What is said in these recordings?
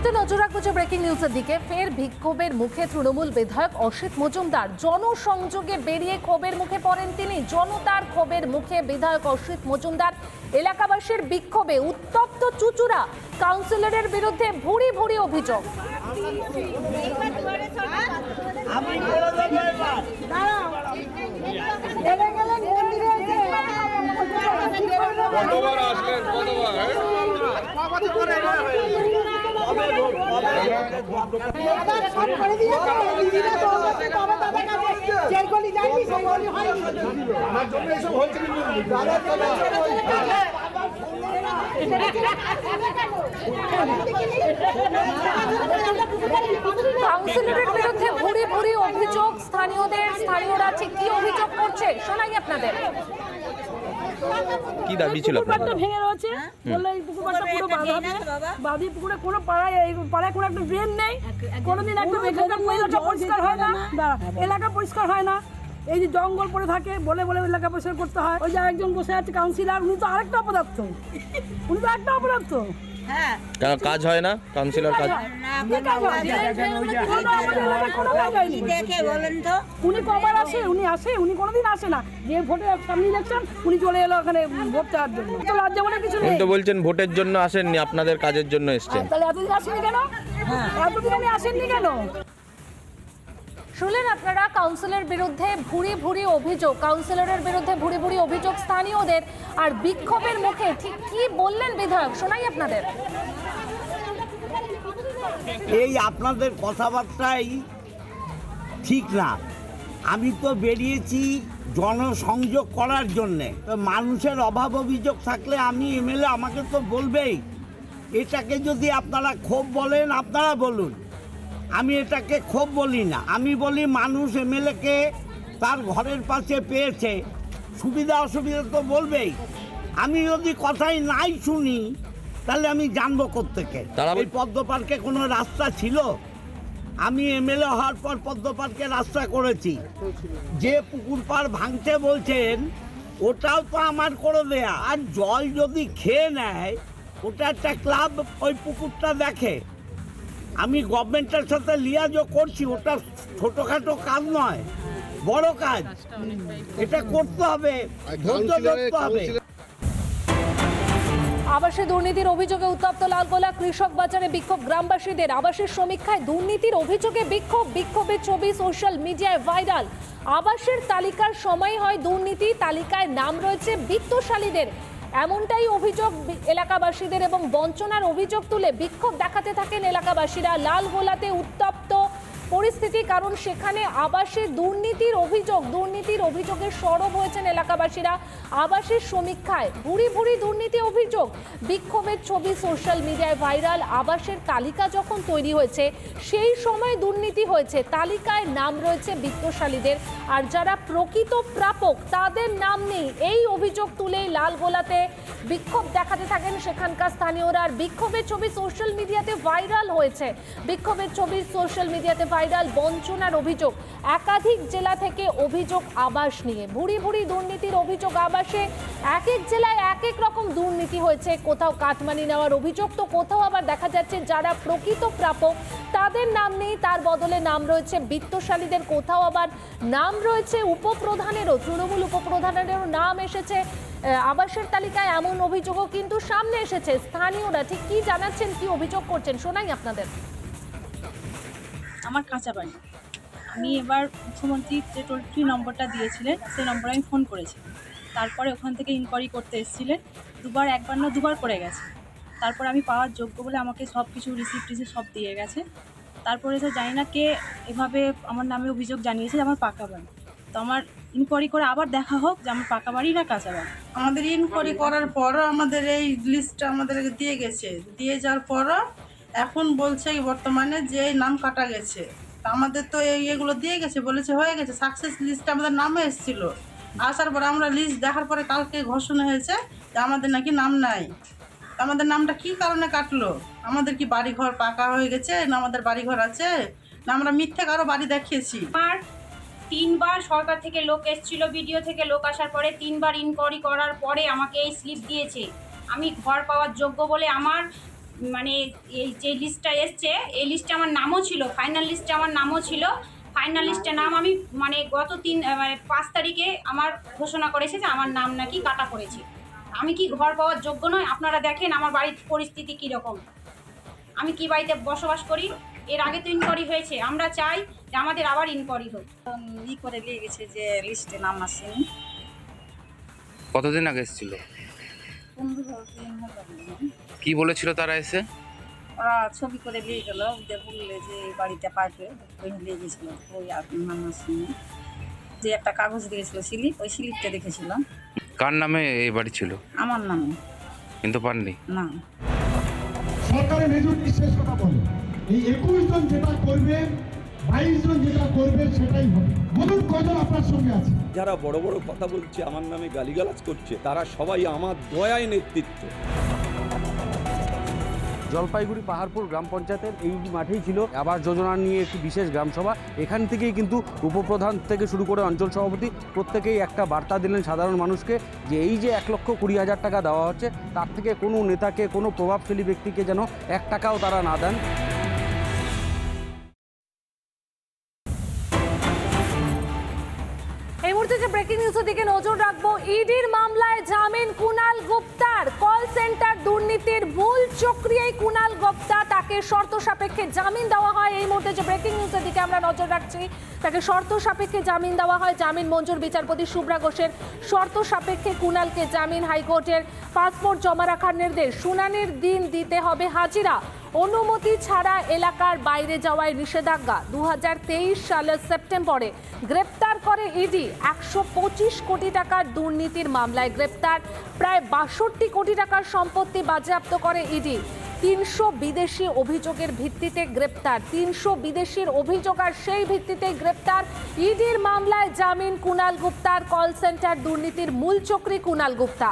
মুহূর্তে নজর রাখবো যে ব্রেকিং নিউজের দিকে। ফের বিক্ষোভের মুখে তৃণমূল বিধায়ক অসিত মজুমদার। জনসংযোগে বেরিয়ে ক্ষোভের মুখে পড়েন তিনি। জনতার ক্ষোভের মুখে বিধায়ক অসিত মজুমদার। এলাকাবাসীর বিক্ষোভে উত্তপ্ত চুচুড়া। কাউন্সিলরের বিরুদ্ধে ভুরি ভুরি অভিযোগ। কাউন্সিলরের বিরুদ্ধে ভুরি ভুরি অভিযোগ স্থানীয়রা ঠিক কি অভিযোগ করছে শোনাই আপনাদের। কি দাবি ছিল পুকুরটা ভেঙে রয়েছে, বললো এই পুকুরটা পুরো বাঁধি পুকুরে কোনো পাড়ায় কোনো একটা ড্রেন নেই, কোনোদিন একটা এলাকা পরিষ্কার হয় না, এলাকা পরিষ্কার হয় না, এই যে জঙ্গল পড়ে থাকে, বলে বলে এলাকা পরিষ্কার করতে হয়। ওই যে একজন বসে আছে কাউন্সিলর, উনি তো আরেকটা অপদার্থ, কাজ হয় না কাউন্সিলর কাজ উনি কবার আসে, উনি কোনোদিন আসে না। যে ভোটের সামনে ইলেকশন উনি চলে এলো ওখানে ভোট চাওয়ার জন্য। লজ্জা বলে কিছু নেই। উনি তো বলছেন ভোটের জন্য আসেননি, আপনাদের কাজের জন্য এসেছেন। তাহলে এতদিন আসেনি কেন? এতদিন আমি আসেননি কেন? শুনলেন আপনারা কাউন্সিলরের বিরুদ্ধে ভুরি ভুরি অভিযোগ, কাউন্সিলরের বিরুদ্ধে ভুরি ভুরি অভিযোগ স্থানীয়দের। আর বিক্ষোভের মুখে ঠিক কি বললেন বিধায়ক শোনাই আপনাদের। এই আপনাদের কথাবার্তাই ঠিক না। আমি তো বেরিয়েছি জনসংযোগ করার জন্যে। মানুষের অভাব অভিযোগ থাকলে আমি এমএলএ, আমাকে তো বলবেই। এটাকে যদি আপনারা ক্ষোভ বলেন আপনারা বলুন, আমি এটাকে ক্ষোভ বলি না। আমি বলি মানুষ এমএলএকে তার ঘরের পাশে পেয়েছে, সুবিধা অসুবিধা তো বলবেই। আমি যদি কথাই নাই শুনি তাহলে আমি জানবো কোত্থেকে? এই পদ্ম পার্কে কোনো রাস্তা ছিল? আমি এমএলএ হওয়ার পর পদ্ম পার্কে রাস্তা করেছি। যে পুকুর পাড় ভাঙতে বলছেন ওটাও তো আমার করে দেয়া। আর জল যদি খেয়ে নেয়, ওটা একটা ক্লাব ওই পুকুরটা দেখে। আমি গভর্নমেন্টের সাথে লিয়াজও করছি, ওটা ছোটোখাটো কাজ নয়, বড় কাজ। এটা করতে হবে, ধৈর্য ধরতে হবে। আবাসে দুর্নীতির অভিযোগে উত্তপ্ত লালগোলা কৃষক বাজারে বিক্ষোভ গ্রামবাসীদের। আবাসের সমীক্ষায় দুর্নীতির অভিযোগে বিক্ষোভের ছবি সোশ্যাল মিডিয়ায় ভাইরাল। আবাসের তালিকার সময় হয় দুর্নীতি, তালিকায় নাম রয়েছে বিত্তশালীদের। এমনটাই অভিযোগ এলাকাবাসীদের এবং বঞ্চনার অভিযোগ তুলে বিক্ষোভ দেখাতে থাকেন এলাকাবাসীরা। লালগোলাতে উত্তপ্ত পরিস্থিতি, কারণ সেখানে আবাসে দুর্নীতির অভিযোগে সরব হয়েছেন এলাকাবাসীরা। আবাসের সমীক্ষায় ভুরি ভুরি দুর্নীতি অভিযোগ, বিক্ষোভের ছবি সোশ্যাল মিডিয়ায় ভাইরাল। আবাসের তালিকা যখন তৈরি হয়েছে সেই সময় দুর্নীতি হয়েছে, তালিকায় নাম রয়েছে বিত্তশালীদের, আর যারা প্রকৃত প্রাপক তাদের নাম নেই। এই অভিযোগ তুলেই লালগোলাতে বিক্ষোভ দেখাতে থাকেন সেখানকার স্থানীয়রা। আর বিক্ষোভের ছবি সোশ্যাল মিডিয়াতে ভাইরাল হয়েছে, বিক্ষোভের ছবি সোশ্যাল মিডিয়াতে ভাইরাল। বঞ্চনার অভিযোগ, একাধিক জেলা থেকে অভিযোগ আবাস নিয়ে। ভুরি ভুরি দুর্নীতির অভিযোগ আবাসে। এক এক জেলায় এক এক রকম দুর্নীতি হয়েছে। কোথাও কাটমানি নেওয়ার অভিযোগ, তো কোথাও আবার দেখা যাচ্ছে যারা প্রকৃত প্রাপক তাদের নাম নেই, তার বদলে নাম রয়েছে বিত্তশালীদের। কোথাও আবার নাম রয়েছে উপপ্রধানেরও, তৃণমূল উপপ্রধানেরও নাম এসেছে আবাসের তালিকায়। এমন অভিযোগও কিন্তু সামনে এসেছে। স্থানীয়রা ঠিক কি জানাচ্ছেন, কি অভিযোগ করছেন শোনাই আপনাদের। আমার কাঁচা বাড়ি, আমি এবার মুখ্যমন্ত্রী যে টোল ফ্রি নম্বরটা দিয়েছিলেন সেই নম্বরে আমি ফোন করেছি। তারপরে ওখান থেকে ইনকোয়ারি করতে এসেছিলেন, একবার না দুবার করে গেছে। তারপর আমি পাওয়ার যোগ্য বলে আমাকে সব কিছু রিসিপ্ট সব দিয়ে গেছে। তারপরে স্যার জানি না কে এভাবে আমার নামে অভিযোগ জানিয়েছে যে আমার পাকা বাড়ি। তো আমার ইনকোয়ারি করে আবার দেখা হোক যে আমার পাকা বাড়ি না কাঁচা বাড়ি। আমাদের ইনকোয়ারি করার পরও আমাদের এই লিস্টটা আমাদেরকে দিয়ে গেছে, দিয়ে যাওয়ার পরও এখন বলছে বর্তমানে যে এই নাম কাটা গেছে। আমাদের তো এগুলো দিয়ে গেছে, বলেছে হয়ে গেছে, সাকসেস লিস্টে আমাদের নামে এসেছিল। আসার পরে আমরা লিস্ট দেখার পরে কালকে ঘোষণা হয়েছে যে আমাদের নাকি নাম নাই। আমাদের নামটা কি কারণে কাটলো? আমাদের কি বাড়িঘর পাকা হয়ে গেছে, না আমাদের বাড়িঘর আছে, না আমরা মিথ্যে কারো বাড়ি দেখিয়েছি? আমার 3 বার সরকার থেকে লোক এসেছিল, ভিডিও থেকে লোক আসার পরে 3 বার ইনকোয়ারি করার পরে আমাকে এই স্লিপ দিয়েছে। আমি ঘর পাওয়ার যোগ্য বলে আমার মানে এই যে লিস্টটা এসছে এই লিস্টে আমার নামও ছিল, ফাইনাল লিস্টে আমার নামও ছিল। ফাইনাল লিস্টে নাম আমি মানে গত 5 তারিখে আমার ঘোষণা করেছে যে আমার নাম নাকি কাটা পড়েছে। আমি কি ঘর পাওয়ার যোগ্য নয়? আপনারা দেখেন আমার বাড়ির পরিস্থিতি কীরকম, আমি কি বাড়িতে বসবাস করি। এর আগে তো ইনকোয়ারি হয়েছে, আমরা চাই যে আমাদের আবার ইনকোয়ারি হোক। করে নিয়ে গেছে যে লিস্টে নাম আসেনি। কতদিন আগে এসেছিল? 15 দিন হলো। কি বলেছিল তারা এসে? ওরা ছবি করে নিয়ে গেল, যে বললে যে এই বাড়িটা পাইবে, ওই নিয়ে গেছিল। ওই নাম আসেনি, যে একটা কাগজ দিয়েছিল স্লিপ, ওই স্লিপটা দেখেছিলাম। কার নামে এই বাড়ি ছিল? আমার নামে কিন্তু পাননি। না। সরকারের মেজরিটি শেষ কথা বলে, এই 21 জন যেটা করবে, 22 জন যেটা করবে সেটাই হবে। বলুন কজন আপনার সঙ্গে আছে? যারা বড় বড় কথা বলছে, আমার নামে গালিগালাজ করছে, তারা সবাই আমার দয়ায় নেতৃত্ব। জলপাইগুড়ি পাহাড়পুর গ্রাম পঞ্চায়েতের এই মাঠেই ছিল আবাস যোজনা নিয়ে একটি বিশেষ গ্রামসভা। এখান থেকেই কিন্তু উপপ্রধান থেকে শুরু করে অঞ্চল সভাপতি প্রত্যেকেই একটা বার্তা দিলেন সাধারণ মানুষকে, যে এই যে 1,20,000 টাকা দেওয়া হচ্ছে, তার থেকে কোনো নেতাকে, কোনো প্রভাবশালী ব্যক্তিকে যেন 1 টাকাও তারা না দেন। এই মুহূর্তে যে ব্রেকিং নিউজের দিকে নজর রাখবো, ইডির মামলায় জামিন কুণাল গুপ্তার। কল সেন্টার দুর্নীতির মূল চক্রী এই কুণাল গুপ্তা, তাকে শর্ত সাপেক্ষে জামিন দেওয়া হয়। এই মুহূর্তে যে ব্রেকিং নিউজের দিকে আমরা নজর রাখছি, তাকে শর্ত সাপেক্ষে জামিন দেওয়া হয়। জামিন মঞ্জুর বিচারপতি শুভ্রা ঘোষের। শর্ত সাপেক্ষে কুণালকে জামিন। হাইকোর্টের পাসপোর্ট জমা রাখার নির্দেশ। শুনানির দিন দিতে হবে হাজিরা। অনুমতি ছাড়া এলাকার বাইরে যাওয়ায় নিষেধাজ্ঞা। 2023 সালের সেপ্টেম্বরে গ্রেপ্তার করে ইডি। 125 কোটি টাকার দুর্নীতির মামলায় গ্রেপ্তার। প্রায় 62 কোটি টাকার সম্পত্তি বাজেয়াপ্ত করে ইডি। 300 বিদেশি অভিযোগের ভিত্তিতে গ্রেপ্তার। 300 বিদেশির অভিযোগ আর সেই ভিত্তিতে গ্রেপ্তার। ইডির মামলায় জামিন কুণাল গুপ্তার। কল সেন্টার দুর্নীতির মূল চক্রী কুণাল গুপ্তা।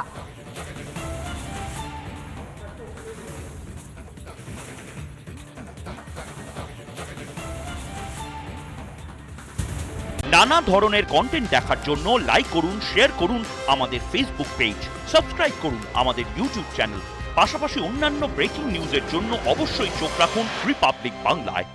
নানা ধরনের কন্টেন্ট দেখার জন্য লাইক করুন, শেয়ার করুন আমাদের ফেসবুক পেজ, সাবস্ক্রাইব করুন আমাদের ইউটিউব চ্যানেল। পাশাপাশি অন্যান্য ব্রেকিং নিউজের জন্য অবশ্যই চোখ রাখুন রিপাবলিক বাংলায়।